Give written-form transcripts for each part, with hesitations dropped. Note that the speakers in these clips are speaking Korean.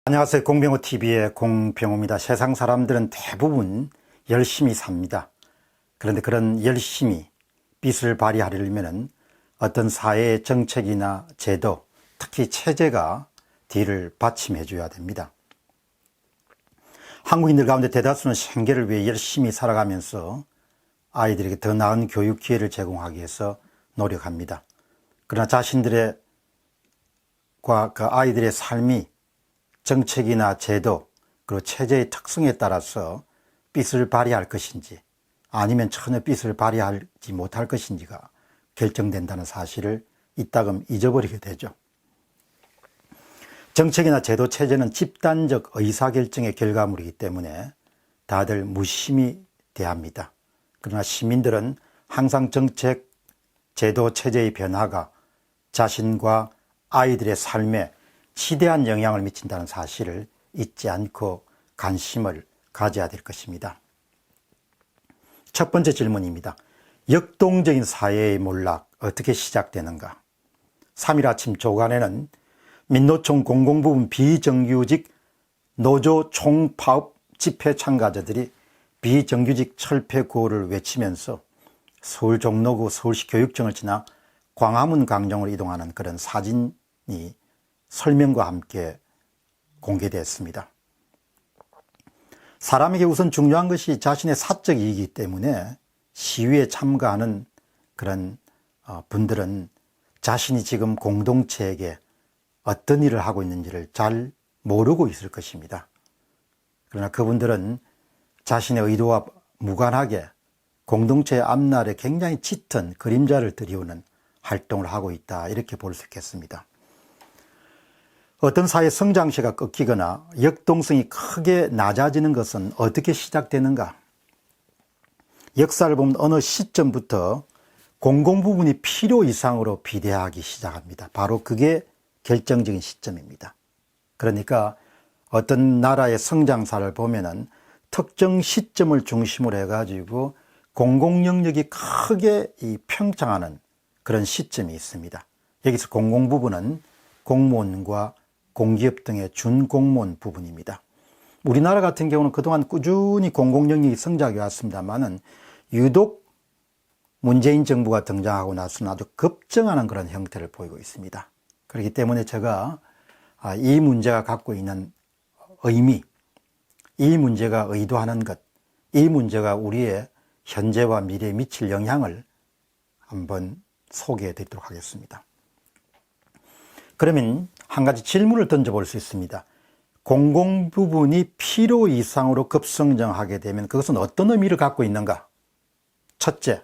안녕하세요. 공병호TV의 공병호입니다. 세상 사람들은 대부분 열심히 삽니다. 그런데 그런 열심히 빛을 발휘하려면 어떤 사회의 정책이나 제도, 특히 체제가 뒤를 받침해 줘야 됩니다. 한국인들 가운데 대다수는 생계를 위해 열심히 살아가면서 아이들에게 더 나은 교육 기회를 제공하기 위해서 노력합니다. 그러나 자신들의 그 아이들의 삶이 정책이나 제도 그리고 체제의 특성에 따라서 빛을 발휘할 것인지 아니면 전혀 빛을 발휘하지 못할 것인지가 결정된다는 사실을 이따금 잊어버리게 되죠. 정책이나 제도 체제는 집단적 의사결정의 결과물이기 때문에 다들 무심히 대합니다. 그러나 시민들은 항상 정책, 제도, 체제의 변화가 자신과 아이들의 삶에 지대한 영향을 미친다는 사실을 잊지 않고 관심을 가져야 될 것입니다. 첫 번째 질문입니다. 역동적인 사회의 몰락 어떻게 시작되는가? 3일 아침 조간에는 민노총 공공부문 비정규직 노조 총파업 집회 참가자들이 비정규직 철폐 구호를 외치면서 서울 종로구 서울시 교육청을 지나 광화문 광장으로 이동하는 그런 사진이 설명과 함께 공개됐습니다. 사람에게 우선 중요한 것이 자신의 사적 이익이기 때문에 시위에 참가하는 그런 분들은 자신이 지금 공동체에게 어떤 일을 하고 있는지를 잘 모르고 있을 것입니다. 그러나 그분들은 자신의 의도와 무관하게 공동체의 앞날에 굉장히 짙은 그림자를 드리우는 활동을 하고 있다, 이렇게 볼 수 있겠습니다. 어떤 사회 성장세가 꺾이거나 역동성이 크게 낮아지는 것은 어떻게 시작되는가? 역사를 보면 어느 시점부터 공공부문이 필요 이상으로 비대하기 시작합니다. 바로 그게 결정적인 시점입니다. 그러니까 어떤 나라의 성장사를 보면은 특정 시점을 중심으로 해가지고 공공 영역이 크게 평창하는 그런 시점이 있습니다. 여기서 공공부문은 공무원과 공기업 등의 준공무원 부분입니다. 우리나라 같은 경우는 그동안 꾸준히 공공영역이 성장해 왔습니다만은 유독 문재인 정부가 등장하고 나서는 아주 급증하는 그런 형태를 보이고 있습니다. 그렇기 때문에 제가 이 문제가 갖고 있는 의미, 이 문제가 의도하는 것, 이 문제가 우리의 현재와 미래에 미칠 영향을 한번 소개해 드리도록 하겠습니다. 그러면 한 가지 질문을 던져볼 수 있습니다. 공공부문이 필요 이상으로 급성장하게 되면 그것은 어떤 의미를 갖고 있는가? 첫째,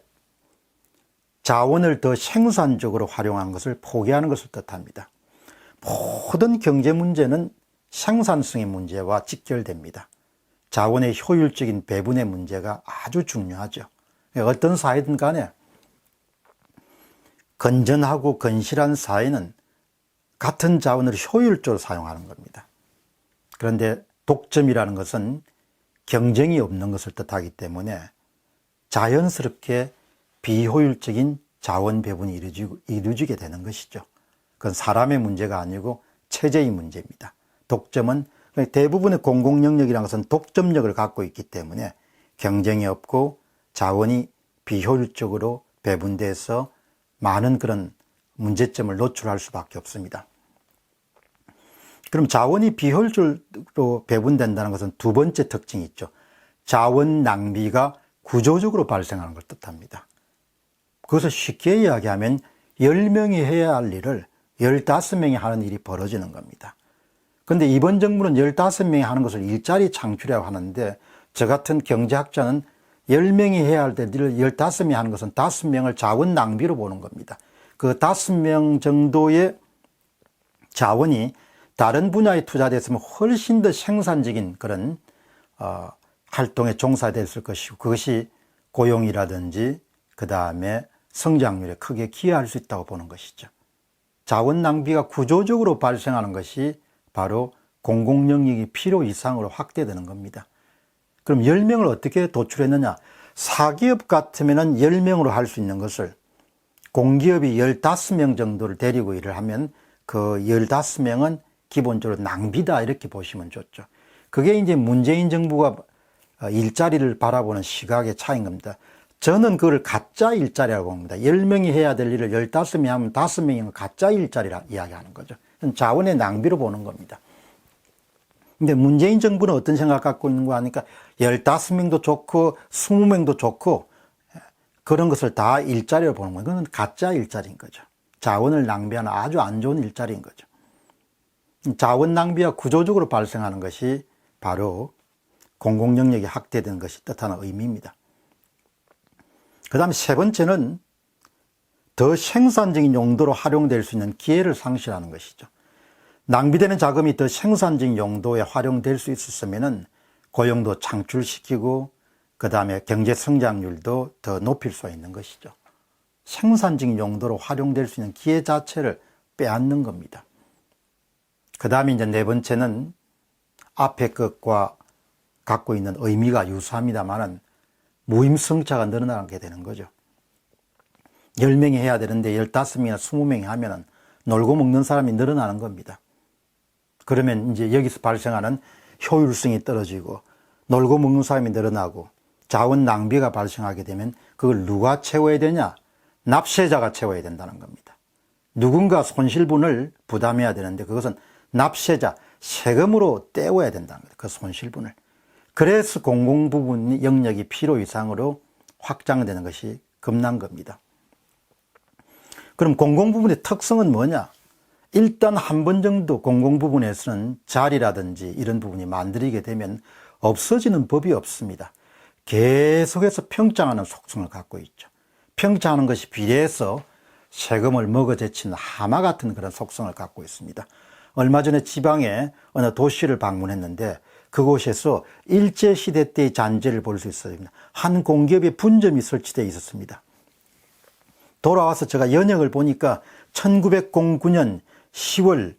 자원을 더 생산적으로 활용한 것을 포기하는 것을 뜻합니다. 모든 경제 문제는 생산성의 문제와 직결됩니다. 자원의 효율적인 배분의 문제가 아주 중요하죠. 어떤 사회든 간에 건전하고 건실한 사회는 같은 자원을 효율적으로 사용하는 겁니다. 그런데 독점이라는 것은 경쟁이 없는 것을 뜻하기 때문에 자연스럽게 비효율적인 자원 배분이 이루어지게 되는 것이죠. 그건 사람의 문제가 아니고 체제의 문제입니다. 독점은 대부분의 공공 영역이라는 것은 독점력을 갖고 있기 때문에 경쟁이 없고 자원이 비효율적으로 배분돼서 많은 그런 문제점을 노출할 수밖에 없습니다. 그럼 자원이 비효율적으로 배분된다는 것은 두 번째 특징이 있죠. 자원 낭비가 구조적으로 발생하는 걸 뜻합니다. 그것을 쉽게 이야기하면 10명이 해야 할 일을 15명이 하는 일이 벌어지는 겁니다. 그런데 이번 정부는 15명이 하는 것을 일자리 창출이라고 하는데, 저 같은 경제학자는 10명이 해야 할 일을 15명이 하는 것은 5명을 자원 낭비로 보는 겁니다. 그 5명 정도의 자원이 다른 분야에 투자됐으면 훨씬 더 생산적인 그런 활동에 종사됐을 것이고, 그것이 고용이라든지 그 다음에 성장률에 크게 기여할 수 있다고 보는 것이죠. 자원 낭비가 구조적으로 발생하는 것이 바로 공공영역이 필요 이상으로 확대되는 겁니다. 그럼 10명을 어떻게 도출했느냐? 사기업 같으면 10명으로 할 수 있는 것을 공기업이 15명 정도를 데리고 일을 하면 그 15명은 기본적으로 낭비다 이렇게 보시면 좋죠. 그게 이제 문재인 정부가 일자리를 바라보는 시각의 차이인 겁니다. 저는 그걸 가짜 일자리라고 봅니다. 10명이 해야 될 일을 15명이 하면 5명이 가짜 일자리라 이야기하는 거죠. 자원의 낭비로 보는 겁니다. 근데 문재인 정부는 어떤 생각 갖고 있는 거 하니까 15명도 좋고 20명도 좋고 그런 것을 다 일자리로 보는 거예요. 그건 가짜 일자리인 거죠. 자원을 낭비하는 아주 안 좋은 일자리인 거죠. 자원 낭비가 구조적으로 발생하는 것이 바로 공공영역이 확대되는 것이 뜻하는 의미입니다. 그 다음에 세 번째는 더 생산적인 용도로 활용될 수 있는 기회를 상실하는 것이죠. 낭비되는 자금이 더 생산적인 용도에 활용될 수 있었으면 고용도 창출시키고 그 다음에 경제 성장률도 더 높일 수 있는 것이죠. 생산적인 용도로 활용될 수 있는 기회 자체를 빼앗는 겁니다. 그 다음에 이제 네 번째는 앞에 것과 갖고 있는 의미가 유사합니다만은 무임승차가 늘어나게 되는 거죠. 10명이 해야 되는데 15명이나 20명이 하면은 놀고 먹는 사람이 늘어나는 겁니다. 그러면 이제 여기서 발생하는 효율성이 떨어지고 놀고 먹는 사람이 늘어나고 자원 낭비가 발생하게 되면 그걸 누가 채워야 되냐? 납세자가 채워야 된다는 겁니다. 누군가 손실분을 부담해야 되는데 그것은 납세자, 세금으로 떼어야 된다는 거예요. 그 손실분을. 그래서 공공부문 영역이 필요 이상으로 확장되는 것이 겁난 겁니다. 그럼 공공부문의 특성은 뭐냐? 일단 한 번 정도 공공부문에서는 자리라든지 이런 부분이 만들어지게 되면 없어지는 법이 없습니다. 계속해서 평창하는 속성을 갖고 있죠. 평창하는 것이 비례해서 세금을 먹어제치는 하마 같은 그런 속성을 갖고 있습니다. 얼마 전에 지방의 어느 도시를 방문했는데 그곳에서 일제시대 때의 잔재를 볼 수 있습니다. 한 공기업의 분점이 설치되어 있었습니다. 돌아와서 제가 연역을 보니까 1909년 10월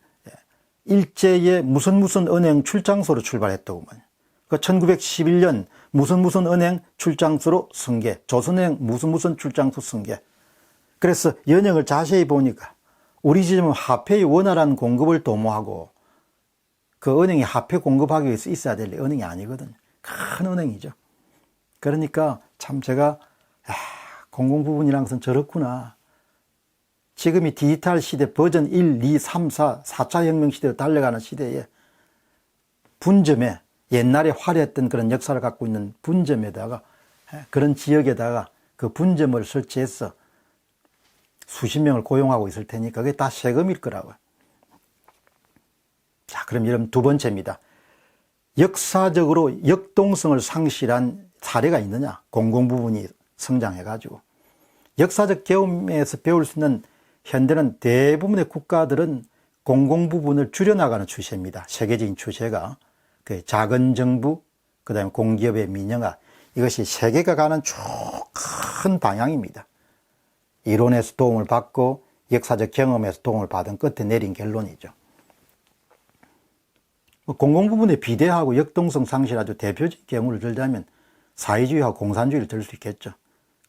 일제의 무슨 은행 출장소로 출발했더구만. 그 1911년 무슨 은행 출장소로 승계, 조선은행 무슨 출장소 승계. 그래서 연역을 자세히 보니까 우리 지점은 화폐의 원활한 공급을 도모하고 그 은행이 화폐 공급하기 위해서 있어야 될 은행이 아니거든요. 큰 은행이죠. 그러니까 참 제가 공공부문이라는 것은 저렇구나. 지금이 디지털 시대 버전 1, 2, 3, 4, 4차 혁명 시대로 달려가는 시대에 분점에 옛날에 화려했던 그런 역사를 갖고 있는 분점에다가 그런 지역에다가 그 분점을 설치해서 수십 명을 고용하고 있을 테니까 그게 다 세금일 거라고요. 자, 그럼 이런 두 번째입니다. 역사적으로 역동성을 상실한 사례가 있느냐? 공공부문이 성장해가지고. 역사적 경험에서 배울 수 있는 현대는 대부분의 국가들은 공공부문을 줄여나가는 추세입니다. 세계적인 추세가. 그 작은 정부, 그 다음에 공기업의 민영화. 이것이 세계가 가는 쭉 큰 방향입니다. 이론에서 도움을 받고 역사적 경험에서 도움을 받은 끝에 내린 결론이죠. 공공부문에 비대하고 역동성 상실 아주 대표적인 경우를 들자면 사회주의하고 공산주의를 들 수 있겠죠.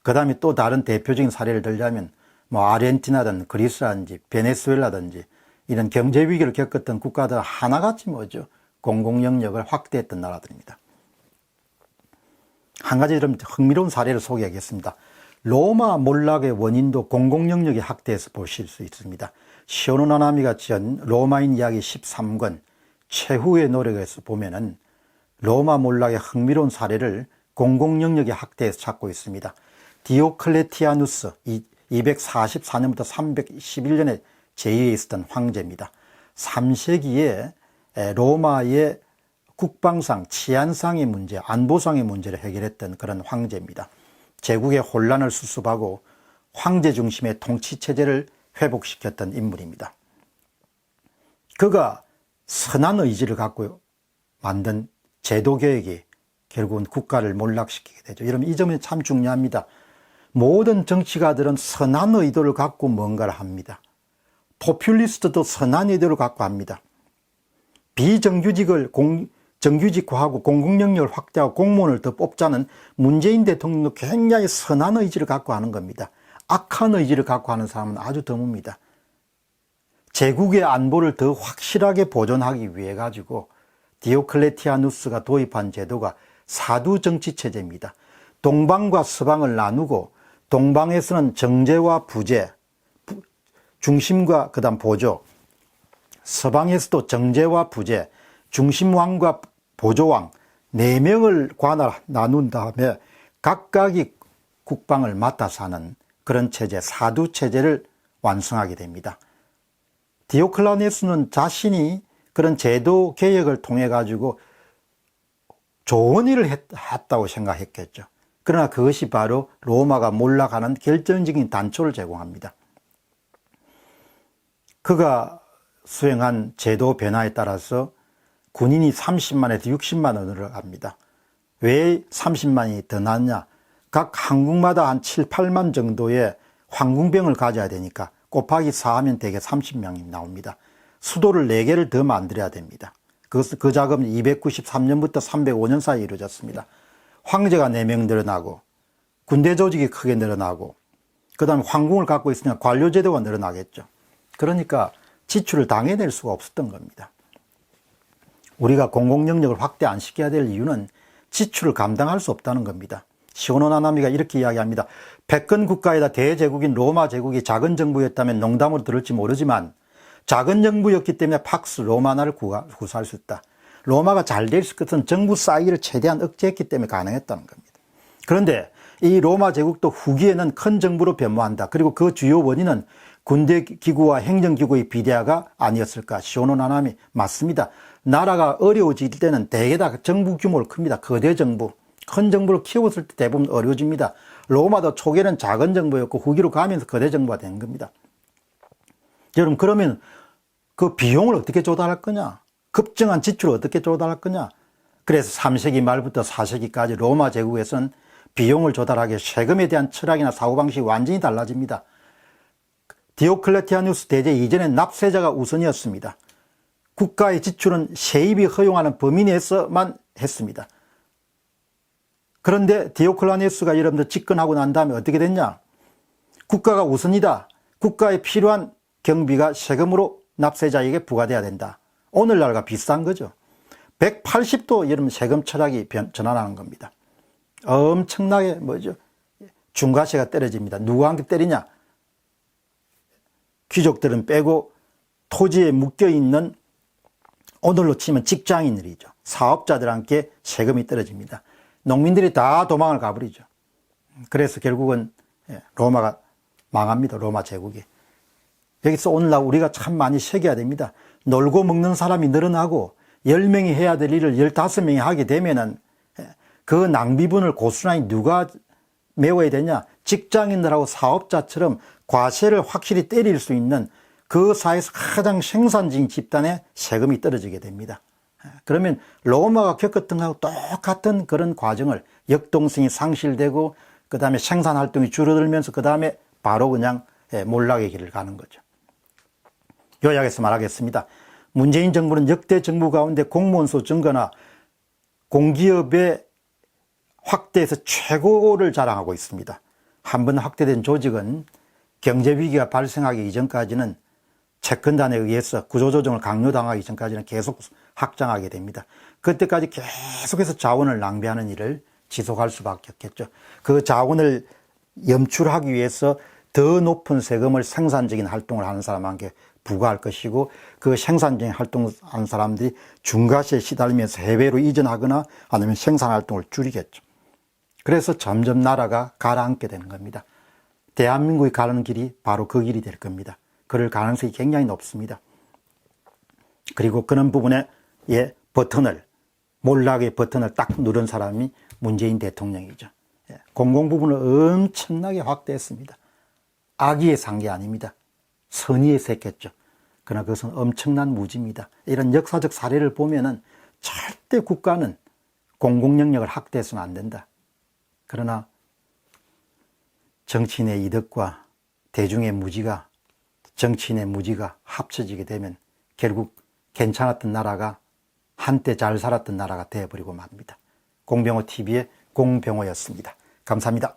그 다음에 또 다른 대표적인 사례를 들자면 아르헨티나든 그리스라든지 베네수엘라든지 이런 경제 위기를 겪었던 국가들 하나같이 뭐죠? 공공 영역을 확대했던 나라들입니다. 한 가지 좀 흥미로운 사례를 소개하겠습니다. 로마 몰락의 원인도 공공 영역이 확대해서 보실 수 있습니다. 시오노 나나미가 지은 로마인 이야기 13권 최후의 노력에서 보면은 로마 몰락의 흥미로운 사례를 공공 영역이 확대해서 찾고 있습니다. 디오클레티아누스 244년부터 311년에 제위에 있었던 황제입니다. 3세기에 로마의 국방상, 치안상의 문제, 안보상의 문제를 해결했던 그런 황제입니다. 제국의 혼란을 수습하고 황제 중심의 통치체제를 회복시켰던 인물입니다. 그가 선한 의지를 갖고 만든 제도개혁이 결국은 국가를 몰락시키게 되죠. 여러분, 이 점이 참 중요합니다. 모든 정치가들은 선한 의도를 갖고 뭔가를 합니다. 포퓰리스트도 선한 의도를 갖고 합니다. 비정규직을 정규직화하고 공공영역을 확대하고 공무원을 더 뽑자는 문재인 대통령도 굉장히 선한 의지를 갖고 하는 겁니다. 악한 의지를 갖고 하는 사람은 아주 드뭅니다. 제국의 안보를 더 확실하게 보존하기 위해 가지고 디오클레티아누스가 도입한 제도가 사두 정치 체제입니다. 동방과 서방을 나누고 동방에서는 정제와 부제, 중심과 그다음 보조, 서방에서도 정제와 부제, 중심왕과 보조왕 4명을 관할 나눈 다음에 각각이 국방을 맡아서 하는 그런 체제, 사두 체제를 완성하게 됩니다. 디오클레티아누스는 자신이 그런 제도 개혁을 통해 가지고 좋은 일을 했다고 생각했겠죠. 그러나 그것이 바로 로마가 몰락하는 결정적인 단초를 제공합니다. 그가 수행한 제도 변화에 따라서 군인이 30만에서 60만으로 늘어갑니다. 왜 30만이 더 많냐? 각 항국마다 한 7, 8만 정도의 황궁병을 가져야 되니까 곱하기 4하면 대개 30명이 나옵니다. 수도를 4개를 더 만들어야 됩니다. 그 작업은 293년부터 305년 사이에 이루어졌습니다. 황제가 4명 늘어나고 군대 조직이 크게 늘어나고 그 다음에 황궁을 갖고 있으니까 관료제도가 늘어나겠죠. 그러니까 지출을 당해낼 수가 없었던 겁니다. 우리가 공공영역을 확대 안 시켜야 될 이유는 지출을 감당할 수 없다는 겁니다. 시오노 나나미가 이렇게 이야기합니다. 백건 국가에다 대제국인 로마 제국이 작은 정부였다면 농담으로 들을지 모르지만 작은 정부였기 때문에 팍스 로마나를 구사할 수 있다. 로마가 잘 될 것은 정부 사이를 최대한 억제했기 때문에 가능했다는 겁니다. 그런데 이 로마 제국도 후기에는 큰 정부로 변모한다. 그리고 그 주요 원인은 군대 기구와 행정 기구의 비대화가 아니었을까. 시오노 나나미 맞습니다. 나라가 어려워질 때는 대개 다 정부 규모를 큽니다. 거대 정부. 큰 정부를 키웠을 때 대부분 어려워집니다. 로마도 초기에는 작은 정부였고 후기로 가면서 거대 정부가 된 겁니다. 여러분, 그러면 그 비용을 어떻게 조달할 거냐? 급증한 지출을 어떻게 조달할 거냐? 그래서 3세기 말부터 4세기까지 로마 제국에서는 비용을 조달하기 위해 세금에 대한 철학이나 사고방식이 완전히 달라집니다. 디오클레티아누스 대제 이전엔 납세자가 우선이었습니다. 국가의 지출은 세입이 허용하는 범위 내에서만 했습니다. 그런데 디오클레티아누스가 여러분들 집권하고 난 다음에 어떻게 됐냐? 국가가 우선이다. 국가에 필요한 경비가 세금으로 납세자에게 부과돼야 된다. 오늘날과 비슷한 거죠. 180도 여러분 세금 철학이 전환하는 겁니다. 엄청나게 중과세가 떨어집니다. 누가 함께 때리냐? 귀족들은 빼고 토지에 묶여있는 오늘로 치면 직장인들이죠. 사업자들한테 세금이 떨어집니다. 농민들이 다 도망을 가버리죠. 그래서 결국은 로마가 망합니다. 로마 제국이. 여기서 오늘날 우리가 참 많이 새겨야 됩니다. 놀고 먹는 사람이 늘어나고 10명이 해야 될 일을 15명이 하게 되면은 그 낭비분을 고스란히 누가 메워야 되냐? 직장인들하고 사업자처럼 과세를 확실히 때릴 수 있는 그 사회에서 가장 생산적인 집단에 세금이 떨어지게 됩니다. 그러면 로마가 겪었던 것하고 똑같은 그런 과정을 역동성이 상실되고 그 다음에 생산활동이 줄어들면서 그 다음에 바로 그냥 몰락의 길을 가는 거죠. 요약해서 말하겠습니다. 문재인 정부는 역대 정부 가운데 공무원 수 증가나 공기업의 확대에서 최고를 자랑하고 있습니다. 한번 확대된 조직은 경제위기가 발생하기 이전까지는 채권단에 의해서 구조조정을 강요당하기 이전까지는 계속 확장하게 됩니다. 그때까지 계속해서 자원을 낭비하는 일을 지속할 수밖에 없겠죠. 그 자원을 염출하기 위해서 더 높은 세금을 생산적인 활동을 하는 사람에게 부과할 것이고 그 생산적인 활동하는 사람들이 중과세에 시달리면서 해외로 이전하거나 아니면 생산활동을 줄이겠죠. 그래서 점점 나라가 가라앉게 되는 겁니다. 대한민국이 가는 길이 바로 그 길이 될 겁니다. 그럴 가능성이 굉장히 높습니다. 그리고 그런 부분에 버튼을, 몰락의 버튼을 딱 누른 사람이 문재인 대통령이죠. 공공부문을 엄청나게 확대했습니다. 악의에 산 게 아닙니다. 선의에 샜겠죠. 그러나 그것은 엄청난 무지입니다. 이런 역사적 사례를 보면은 절대 국가는 공공영역을 확대해서는 안 된다. 그러나 정치인의 이득과 대중의 무지가, 정치인의 무지가 합쳐지게 되면 결국 괜찮았던 나라가 한때 잘 살았던 나라가 되어버리고 맙니다. 공병호 TV의 공병호였습니다. 감사합니다.